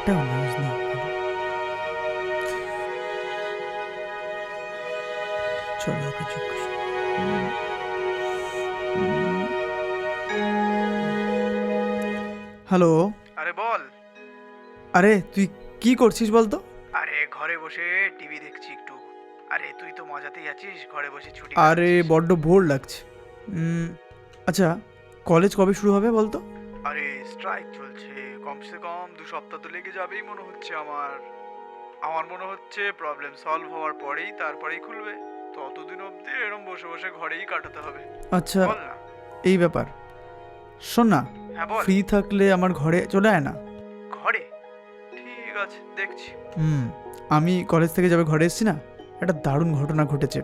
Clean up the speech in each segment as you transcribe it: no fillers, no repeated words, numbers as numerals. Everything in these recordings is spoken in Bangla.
একটাও নিউজ নেই। চলো ওকে জিজ্ঞেস হ্যালো। আরে বল। আরে তুই কি করছিস বলতো? আরে ঘরে বসে টিভি দেখছি একটু। আরে তুই তো মজাতেই আছিস, ঘরে বসে ছুটি আরে কাটাচ্ছিস। বড্ড বোর লাগছে। আচ্ছা, কলেজ কবে শুরু হবে বলতো? আরে স্ট্রাইক চলছে, কমসে কম 2 সপ্তাহ তো লেগে যাবেই মনে হচ্ছে আমার। আমার মনে হচ্ছে প্রবলেম সলভ হওয়ার পরেই তারপরেই খুলবে। ততদিন অবধি এরকম বসে বসে ঘরেই কাটাতে হবে। আচ্ছা, বল না। এই ব্যাপার। শোন না, হ্যাঁ বল। ফ্রি থাকলে আমার ঘরে চলে আয় না। ঘরে? ঠিক আছে, দেখছি। আমি কলেজ থেকে যাবে ঘরে এসেছি না, একটা দারুণ ঘটনা ঘটেছে।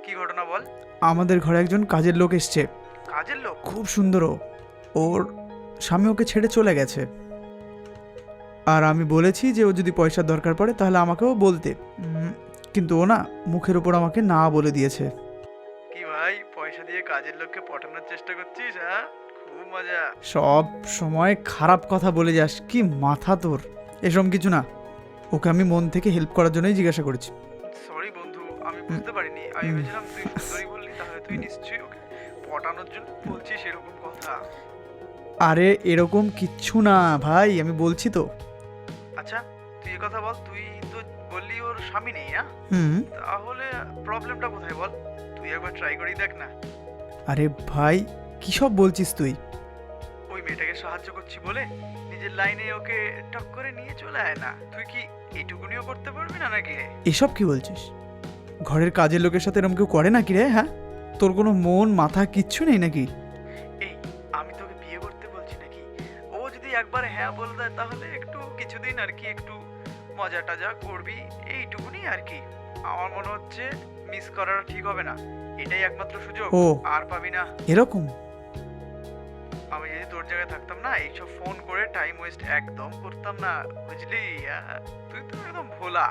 কি ঘটনা বল? আমাদের ঘরে একজন কাজের লোক এসছে, কাজের লোক? খুব সুন্দর ও। ওর স্বামী ওকে ছেড়ে চলে গেছে। আর আমি বলেছি যে ও যদি পয়সার দরকার পড়ে তাহলে আমাকেও বলতে। কিন্তু ও না, মুখের উপর আমাকে না বলে দিয়েছে। কি ভাই, পয়সা দিয়ে কাজের লোককে পটানোর চেষ্টা করছিস? হ্যাঁ, খুব মজা। সব সময় খারাপ কথা বলে যাস, কি মাথা তোর। এসব কিছু না, ওকে আমি মন থেকে হেল্প করার জন্যই জিজ্ঞাসা করেছি। সরি বন্ধু, আমি বুঝতে পারিনি। আমি ভেবেছিলাম তুই সুন্দরী বললি, তাহলে তুই নিশ্চয়ই ওকে পটানোর জন্য বলছিস এরকম কথা। আরে এরকম কিচ্ছু না ভাই, আমি বলছি তো। আচ্ছা, তুই এ কথা বল, তুই তো বললি ওর স্বামী নেই, হ্যাঁ? হুম। তাহলে প্রবলেমটা কোথায় বল? তুই একবার ট্রাই করেই দেখ না। আরে ভাই, কি সব বলছিস তুই? ওই মেয়েটাকে সাহায্য করছি বলে নিজের লাইনে ওকে টক করে নিয়ে চলে আয় না। তুই কি এইটুকুনিও করতে পারবি না নাকি রে? এসব কি বলছিস? ঘরের কাজের লোকের সাথে এরকম কেউ করে নাকি রে? হ্যাঁ, তোর কোনো মন মাথা কিচ্ছু নেই নাকি? এই, আমি তোকে বিয়ে করতে বলছি নাকি? ও যদি একবার হ্যাঁ বলে দেয় তাহলে একটু কিছুদিন আর কি একটু মজা টাজা করবি, এইটুকুনি আর কি। আমার মনে হচ্ছে মিস করাটা ঠিক হবে না। এটাই একমাত্র সুযোগ, ও। আর পাবি না। এরকম? আমি যদি তোর জায়গায় থাকতাম না, এইসব ফোন করে টাইম ওয়েস্ট একদম করতাম না, বুঝলি? তুই তো একদম ভোলা,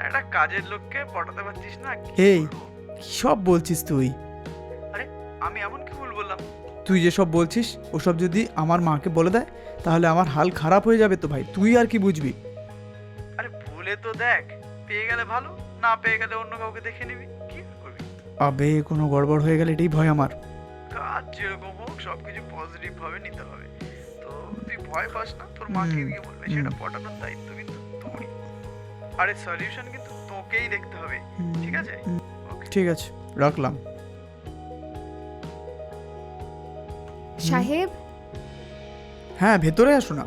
একটা কাজের লোককে পটাতে পারছিস না, কি এই, বলবো? কি সব বলছিস তুই? আরে আমি এমন কি ভুল বললাম? তুই যেসব বলছিস ওসব যদি আমার মাকে বলে দেয় তাহলে আমার হাল খারাপ হয়ে যাবে তো ভাই, তুই আর কি বুঝবি? আরে ভুলে তো দেখ, পেয়ে গেলে ভালো, না পেয়ে গেলে অন্য কাউকে দেখে নিবি, কি আর করবি? আবে কোনো গড়বড় হয়ে গেলে এটাই ভয় আমার। কাজ যেরকম হোক সবকিছু পজিটিভ ভাবে নিতে হবে। তো তুই ভয় পাস না, তোর মাকে গিয়ে বলবে, সেটা পটানোর দায়িত্ব কিন্তু তোরই। আরে সলিউশন কিন্তু তোকেই দেখতে হবে, ঠিক আছে? ওকে। ঠিক আছে, রাখলাম। সাহেব, হ্যাঁ, ভেতরে আসো না।